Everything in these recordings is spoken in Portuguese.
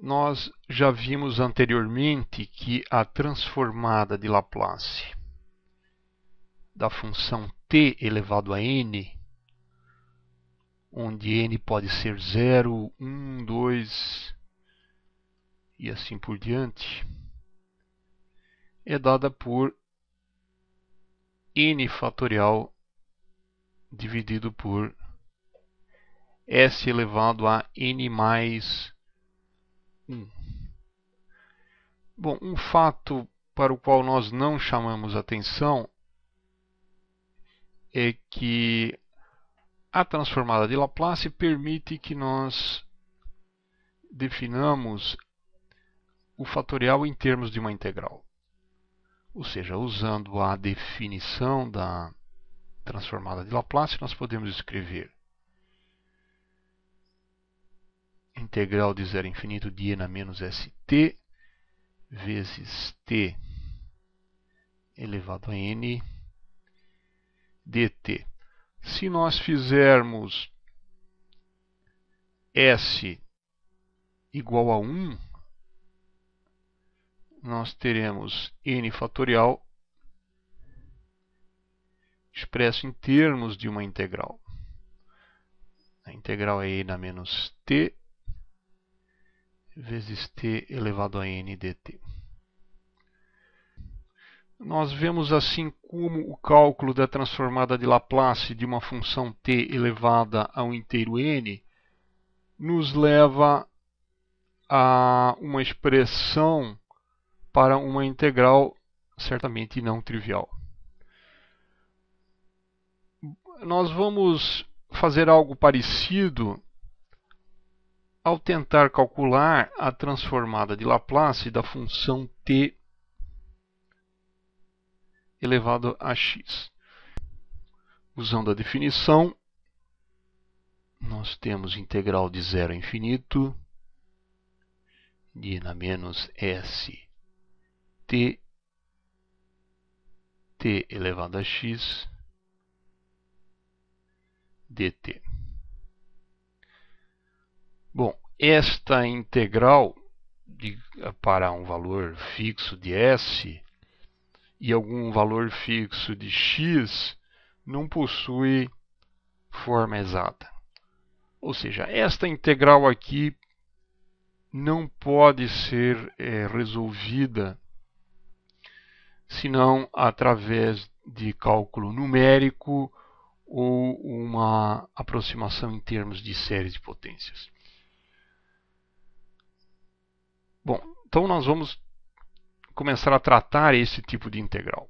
Nós já vimos anteriormente que a transformada de Laplace da função t elevado a n, onde n pode ser 0, 1, 2 e assim por diante, é dada por n fatorial dividido por s elevado a n mais 1. Bom, um fato para o qual nós não chamamos atenção é que a transformada de Laplace permite que nós definamos o fatorial em termos de uma integral. Ou seja, usando a definição da transformada de Laplace, nós podemos escrever integral de 0 a infinito de n a menos st vezes t elevado a n dt. Se nós fizermos s igual a 1, nós teremos n fatorial expresso em termos de uma integral. A integral é n a menos t vezes t elevado a n dt. Nós vemos assim como o cálculo da transformada de Laplace de uma função t elevada a um inteiro n nos leva a uma expressão para uma integral certamente não trivial. Nós vamos fazer algo parecido ao tentar calcular a transformada de Laplace da função t elevado a x. Usando a definição, nós temos integral de 0 a infinito de n a menos s t elevado a x dt. Bom, esta integral para um valor fixo de s e algum valor fixo de x não possui forma exata. Ou seja, esta integral aqui não pode ser resolvida senão através de cálculo numérico ou uma aproximação em termos de séries de potências. Bom, então nós vamos começar a tratar esse tipo de integral.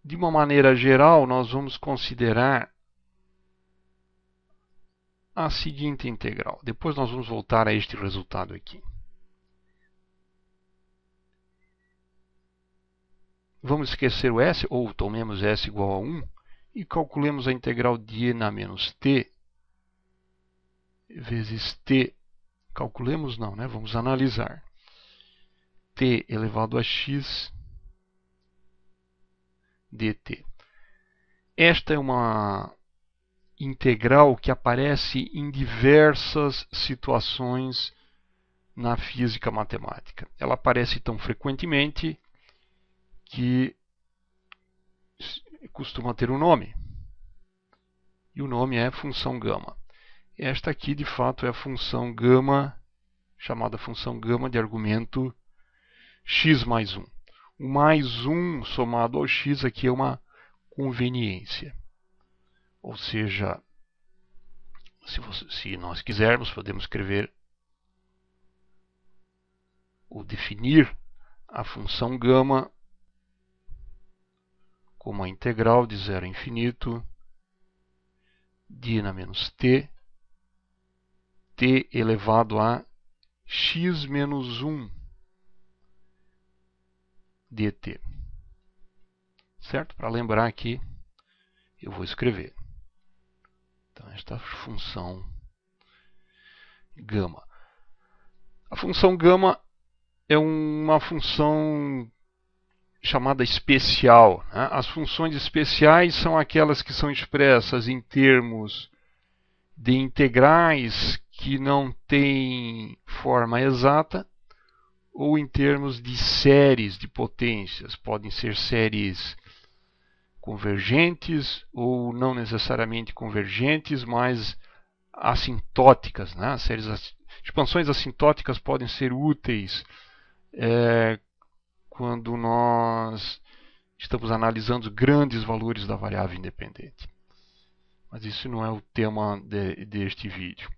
De uma maneira geral, nós vamos considerar a seguinte integral. Depois nós vamos voltar a este resultado aqui. Vamos esquecer o s, ou tomemos s igual a 1, e calculemos a integral de n a menos t vezes t. Calculemos não, né? Vamos analisar. T elevado a x dt. Esta é uma integral que aparece em diversas situações na física matemática. Ela aparece tão frequentemente que costuma ter um nome. E o nome é função gama. Esta aqui, de fato, é a função gama, chamada função gama de argumento x mais 1. O mais 1 somado ao x aqui é uma conveniência. Ou seja, se nós quisermos, podemos escrever ou definir a função gama como a integral de 0 a infinito de n a menos t, t elevado a x menos 1 dt. Certo? Para lembrar aqui, eu vou escrever. Então, esta função gama. A função gama é uma função chamada especial, né? As funções especiais são aquelas que são expressas em termos de integrais que não tem forma exata, ou em termos de séries de potências. Podem ser séries convergentes ou não necessariamente convergentes, mas assintóticas, né? Expansões assintóticas podem ser úteis quando nós estamos analisando grandes valores da variável independente. Mas isso não é o tema deste vídeo.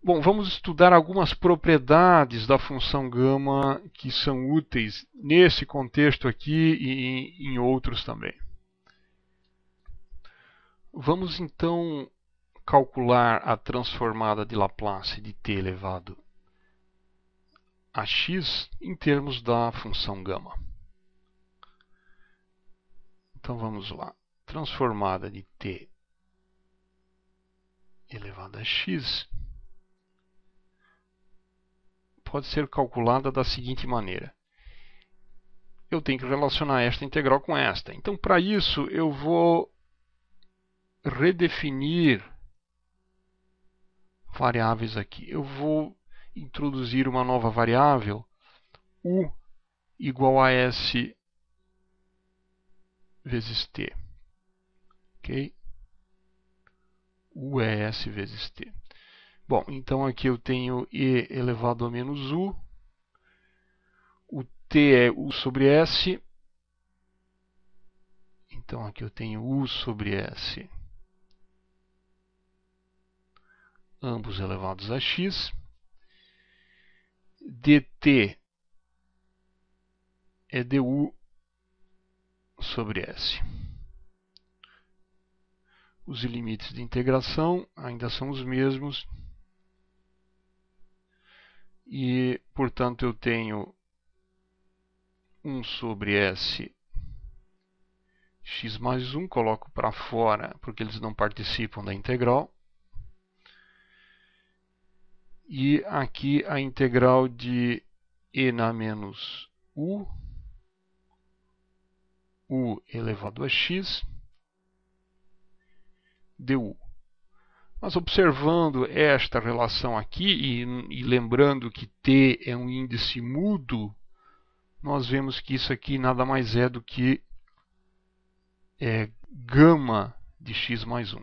Bom, vamos estudar algumas propriedades da função gama que são úteis nesse contexto aqui e em outros também. Vamos então calcular a transformada de Laplace de t elevado a x em termos da função gama. Então vamos lá. Transformada de t elevado a x pode ser calculada da seguinte maneira. Eu tenho que relacionar esta integral com esta. Então, para isso, eu vou redefinir variáveis aqui. Eu vou introduzir uma nova variável, u igual a s vezes t. Ok? U é s vezes t. Bom, então aqui eu tenho e elevado a menos u. O t é u sobre s. Então aqui eu tenho u sobre s, ambos elevados a x. Dt é du sobre s. Os limites de integração ainda são os mesmos. E, portanto, eu tenho 1 sobre s x mais 1, coloco para fora porque eles não participam da integral. E aqui a integral de e na menos u elevado a x du. Mas observando esta relação aqui e lembrando que t é um índice mudo, nós vemos que isso aqui nada mais é do que gama de x mais 1.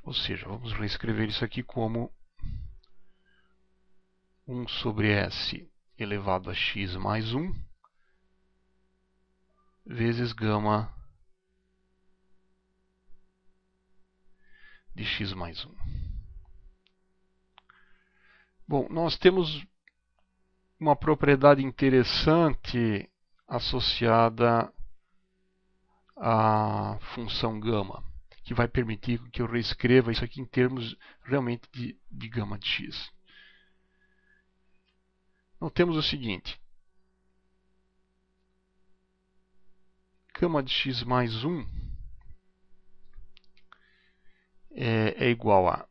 Ou seja, vamos reescrever isso aqui como 1 sobre s elevado a x mais 1 vezes gama de x mais 1. Bom, nós temos uma propriedade interessante associada à função gama, que vai permitir que eu reescreva isso aqui em termos realmente de gama de x. Então temos o seguinte: gama de x mais 1 é igual a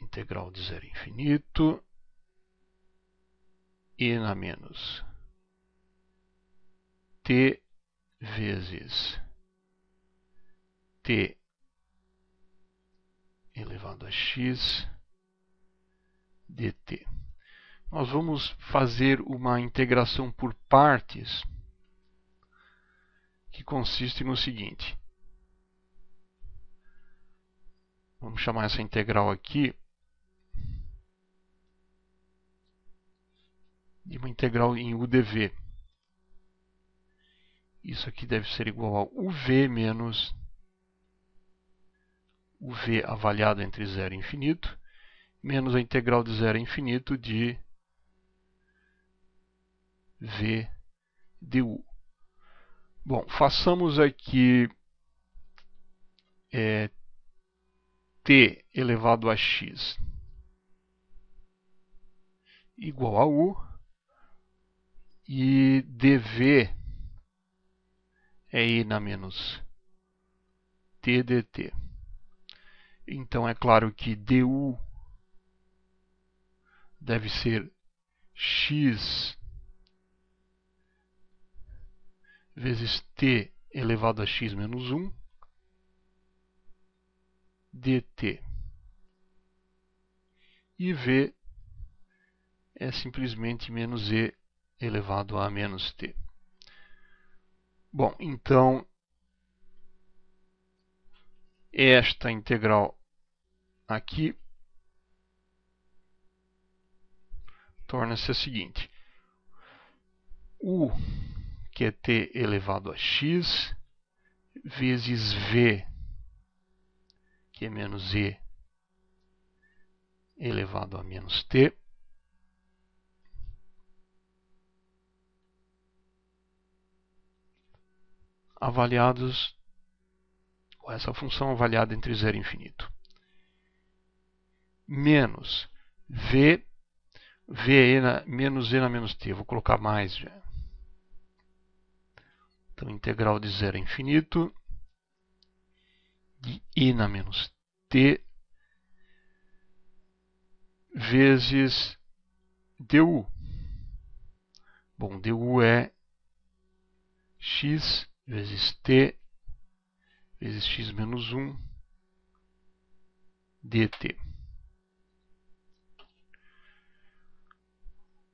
integral de 0 a infinito e na menos t vezes t elevado a x dt. Nós vamos fazer uma integração por partes que consiste no seguinte. Vamos chamar essa integral aqui de uma integral em UdV. Isso aqui deve ser igual a UV menos UV avaliado entre 0 e infinito, menos a integral de 0 a infinito de V du. Bom, façamos aqui t elevado a x igual a u e dv é i na menos t dt. Então é claro que du deve ser x vezes t elevado a x menos 1 dt. E v é simplesmente menos e elevado a menos t. Bom, então esta integral aqui torna-se a seguinte: u, que é t elevado a x, vezes v, que é menos e elevado a menos t, avaliados, ou essa função avaliada entre 0 e infinito, menos v, menos e na menos t. Eu vou colocar mais já. Então, integral de 0 a infinito de i na menos t vezes du. Bom, du é x vezes t vezes x menos 1 dt.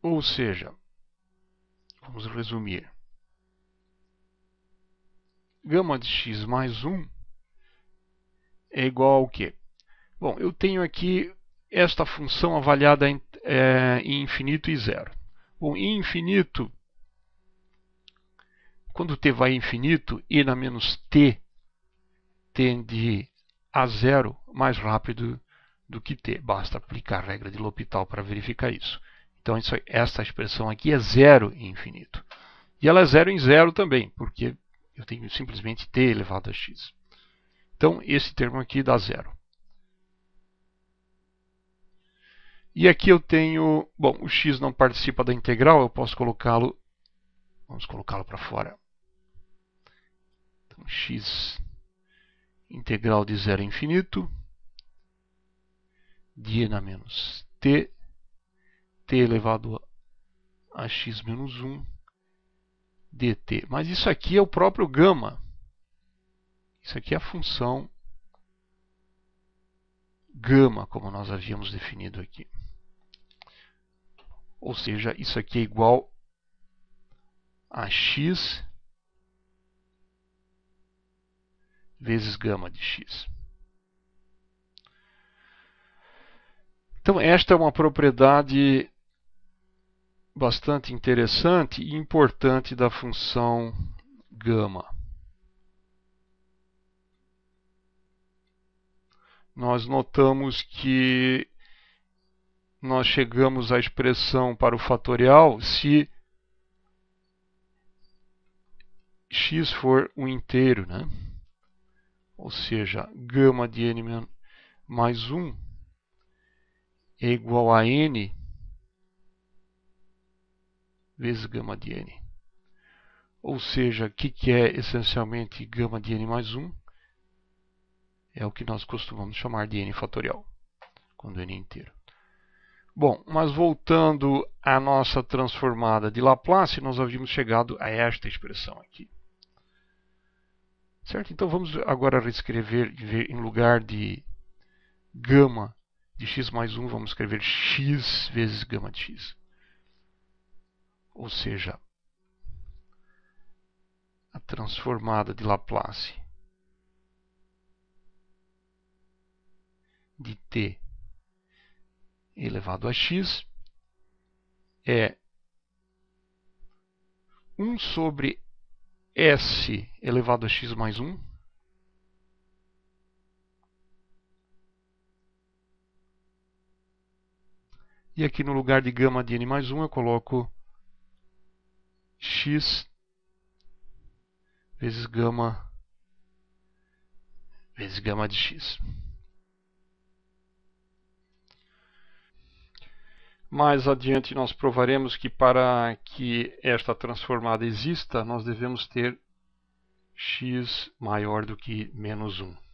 Ou seja, vamos resumir. Gama de x mais 1 é igual ao quê? Bom, eu tenho aqui esta função avaliada em infinito e 0. Bom, em infinito, quando t vai a infinito, e na menos t tende a 0 mais rápido do que t. Basta aplicar a regra de L'Hopital para verificar isso. Então, essa expressão aqui é 0 em infinito. E ela é 0 em 0 também, porque eu tenho simplesmente t elevado a x. Então, esse termo aqui dá 0. E aqui eu tenho, bom, o x não participa da integral, eu posso colocá-lo, vamos colocá-lo para fora. Então, x integral de 0 a infinito, de e na menos t, t elevado a x menos 1, dt. Mas isso aqui é o próprio gama. Isso aqui é a função gama, como nós havíamos definido aqui. Ou seja, isso aqui é igual a x vezes gama de x. Então, esta é uma propriedade bastante interessante e importante da função gama. Nós notamos que nós chegamos à expressão para o fatorial se x for um inteiro, né? Ou seja, gama de n mais 1 é igual a n vezes gama de n. Ou seja, o que é essencialmente gama de n mais 1? É o que nós costumamos chamar de n fatorial, quando n é inteiro. Bom, mas voltando à nossa transformada de Laplace, nós havíamos chegado a esta expressão aqui. Certo? Então vamos agora reescrever, em lugar de gama de x mais 1, vamos escrever x vezes gama de x. Ou seja, a transformada de Laplace de t elevado a x é 1 sobre s elevado a x mais 1 e aqui no lugar de gama de n mais 1 eu coloco x vezes gama de x. Mais adiante nós provaremos que para que esta transformada exista, nós devemos ter x maior do que menos 1.